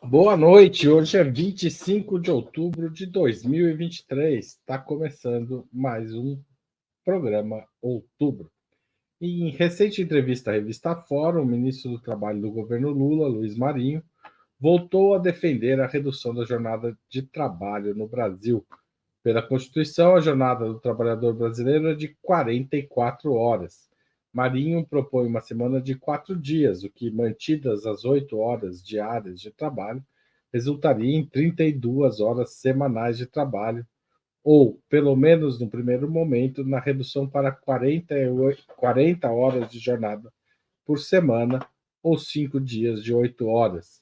Boa noite, hoje é 25 de outubro de 2023. Está começando mais um programa Outubro. Em recente entrevista à revista Fórum, o ministro do Trabalho do governo Lula, Luiz Marinho, voltou a defender a redução da jornada de trabalho no Brasil. Pela Constituição, a jornada do trabalhador brasileiro é de 44 horas. Marinho propõe uma semana de 4 dias, o que, mantidas as 8 horas diárias de trabalho, resultaria em 32 horas semanais de trabalho, ou, pelo menos no primeiro momento, na redução para 40 horas de jornada por semana, ou 5 dias de 8 horas.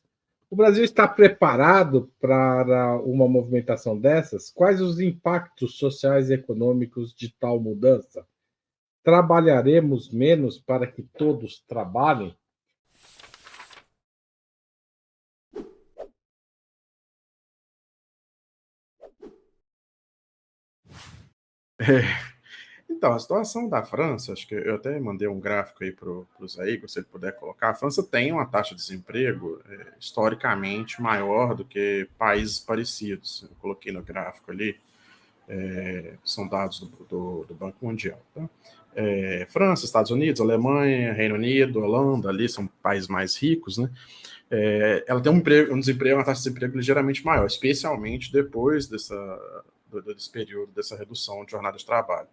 O Brasil está preparado para uma movimentação dessas? Quais os impactos sociais e econômicos de tal mudança? Trabalharemos menos para que todos trabalhem? Então, a situação da França, acho que eu até mandei um gráfico aí para o Zaigo, se ele puder colocar. A França tem uma taxa de desemprego historicamente maior do que países parecidos. Eu coloquei no gráfico ali, são dados do Banco Mundial. Tá? França, Estados Unidos, Alemanha, Reino Unido, Holanda, ali são países mais ricos, né? Ela tem um desemprego, uma taxa de desemprego ligeiramente maior, especialmente depois desse período, dessa redução de jornada de trabalho.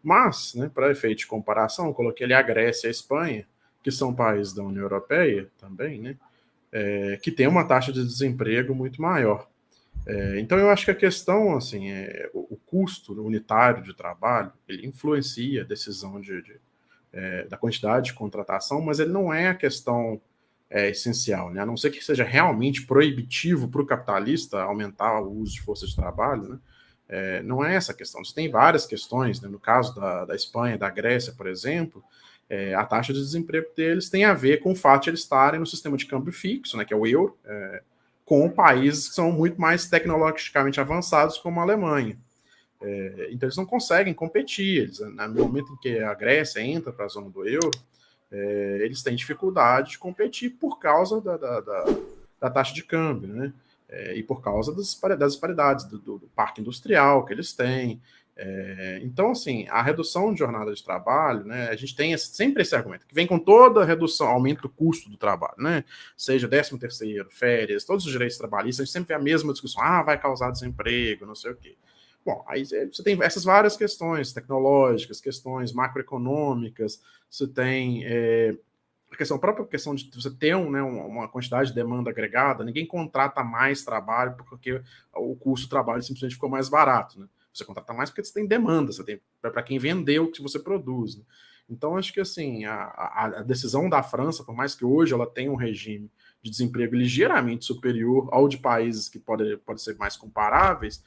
Mas, né, para efeito de comparação, eu coloquei ali a Grécia e a Espanha, que são países da União Europeia também, né, que tem uma taxa de desemprego muito maior. Então, eu acho que a questão, assim, o custo unitário de trabalho, ele influencia a decisão da quantidade de contratação, mas ele não é a questão essencial, né? A não ser que seja realmente proibitivo para o capitalista aumentar o uso de força de trabalho, né? Não é essa a questão. Você tem várias questões, né? No caso da Espanha, da Grécia, por exemplo, a taxa de desemprego deles tem a ver com o fato de eles estarem no sistema de câmbio fixo, né, que é o euro, com países que são muito mais tecnologicamente avançados, como a Alemanha. Então eles não conseguem competir. Eles, no momento em que a Grécia entra para a zona do euro, eles têm dificuldade de competir por causa da taxa de câmbio, né? E por causa das disparidades do parque industrial que eles têm. Então, assim, a redução de jornada de trabalho, né, a gente tem sempre esse argumento, que vem com toda a redução, aumento do custo do trabalho, né? Seja 13º, férias, todos os direitos trabalhistas, a gente sempre vê a mesma discussão, vai causar desemprego, não sei o quê. Bom, aí você tem essas várias questões tecnológicas, questões macroeconômicas, você tem a própria questão de você ter uma quantidade de demanda agregada, ninguém contrata mais trabalho porque o custo do trabalho simplesmente ficou mais barato, né? Você contrata mais porque você tem demanda, você tem para quem vender o que você produz, né? Então, acho que assim, a decisão da França, por mais que hoje ela tenha um regime de desemprego ligeiramente superior ao de países que podem ser mais comparáveis,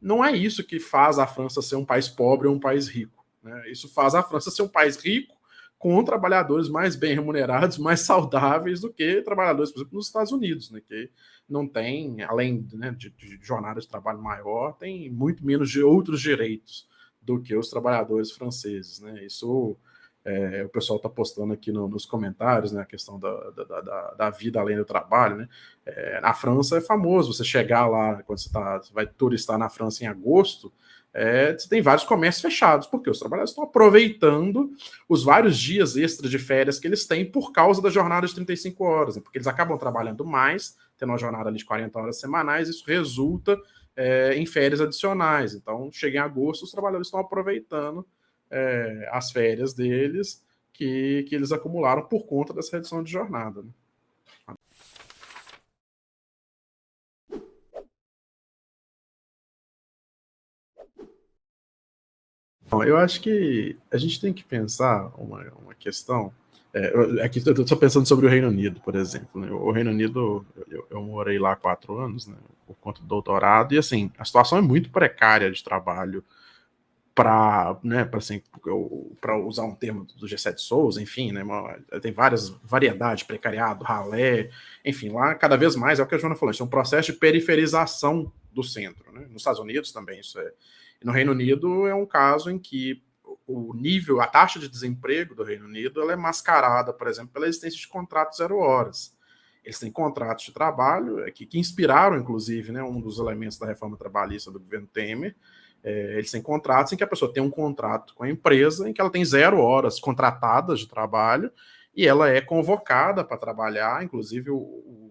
não é isso que faz a França ser um país pobre ou um país rico, né? Isso faz a França ser um país rico com trabalhadores mais bem remunerados, mais saudáveis do que trabalhadores, por exemplo, nos Estados Unidos, né, que não tem, além, né, de jornada de trabalho maior, tem muito menos de outros direitos do que os trabalhadores franceses, né? Isso o pessoal está postando aqui nos comentários, né, a questão da vida além do trabalho, né? Na França é famoso você chegar lá, quando você vai turistar na França em agosto, você tem vários comércios fechados, porque os trabalhadores estão aproveitando os vários dias extras de férias que eles têm por causa da jornada de 35 horas, né? Porque eles acabam trabalhando mais, tendo uma jornada ali de 40 horas semanais, isso resulta em férias adicionais. Então, chega em agosto, os trabalhadores estão aproveitando as férias deles que eles acumularam por conta dessa redução de jornada, né? Bom, eu acho que a gente tem que pensar uma questão. Aqui eu estou pensando sobre o Reino Unido, por exemplo, né? O Reino Unido, eu morei lá 4 anos, né, por conta do doutorado, e assim, a situação é muito precária de trabalho para, né, assim, usar um termo do G7 Souza, enfim, né, tem várias variedades, precariado, ralé, enfim, lá cada vez mais é o que a Joana falou, é um processo de periferização do centro, né? Nos Estados Unidos também isso é. E no Reino Unido é um caso em que o nível, a taxa de desemprego do Reino Unido, ela é mascarada, por exemplo, pela existência de contratos 0 horas. Eles têm contratos de trabalho que inspiraram, inclusive, né, um dos elementos da reforma trabalhista do governo Temer. Eles têm contratos em que a pessoa tem um contrato com a empresa, em que ela tem 0 horas contratadas de trabalho e ela é convocada para trabalhar, inclusive o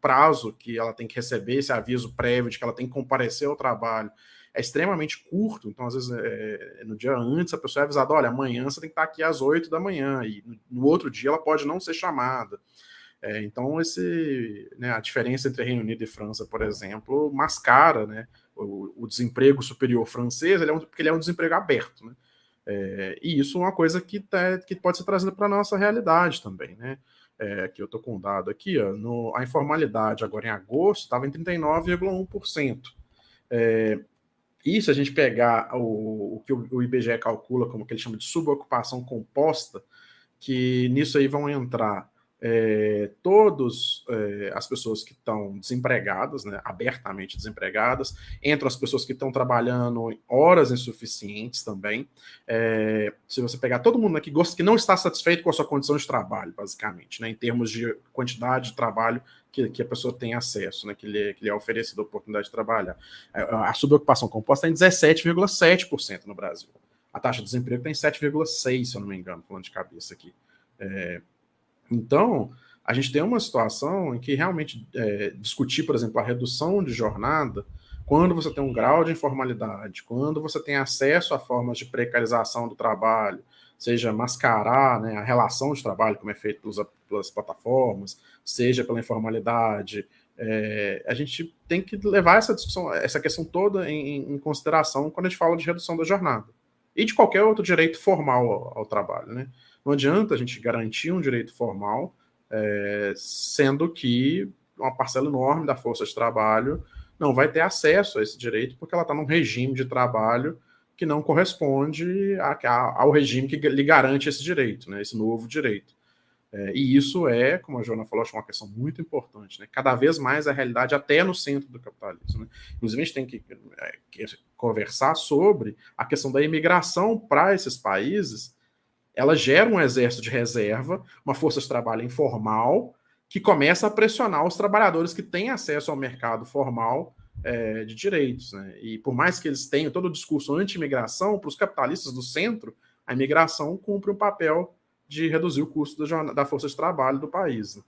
prazo que ela tem que receber, esse aviso prévio de que ela tem que comparecer ao trabalho, é extremamente curto. Então, às vezes, no dia antes, a pessoa é avisada: olha, amanhã você tem que estar aqui às 8 da manhã, e no outro dia ela pode não ser chamada. Então, a diferença entre Reino Unido e França, por exemplo, mascara, né, o desemprego superior francês, porque ele é um desemprego aberto, né? E isso é uma coisa que pode ser trazida para a nossa realidade também, né? Que eu estou com um dado aqui, ó, a informalidade agora em agosto estava em 39,1%. E se a gente pegar o que o IBGE calcula como que ele chama de subocupação composta, que nisso aí vão entrar todas as pessoas que estão desempregadas, né, abertamente desempregadas, entram as pessoas que estão trabalhando horas insuficientes também. Se você pegar todo mundo aqui que não está satisfeito com a sua condição de trabalho, basicamente, né, em termos de quantidade de trabalho que a pessoa tem acesso, né, que lhe é oferecido a oportunidade de trabalhar. A subocupação composta está em 17,7% no Brasil. A taxa de desemprego está em 7,6%, se eu não me engano, falando de cabeça aqui. Então, a gente tem uma situação em que realmente discutir, por exemplo, a redução de jornada, quando você tem um grau de informalidade, quando você tem acesso a formas de precarização do trabalho, seja mascarar, né, a relação de trabalho, como é feito pelas plataformas, seja pela informalidade, a gente tem que levar essa discussão, essa questão toda em consideração quando a gente fala de redução da jornada. E de qualquer outro direito formal ao trabalho, né? Não adianta a gente garantir um direito formal, sendo que uma parcela enorme da força de trabalho não vai ter acesso a esse direito porque ela está num regime de trabalho que não corresponde ao regime que lhe garante esse direito, né, esse novo direito. E isso como a Joana falou, acho uma questão muito importante, né? Cada vez mais a realidade até no centro do capitalismo, né? Inclusive, a gente tem que conversar sobre a questão da imigração para esses países. Ela gera um exército de reserva, uma força de trabalho informal, que começa a pressionar os trabalhadores que têm acesso ao mercado formal de direitos, né? E por mais que eles tenham todo o discurso anti-imigração, para os capitalistas do centro, a imigração cumpre um papel de reduzir o custo da força de trabalho do país, né?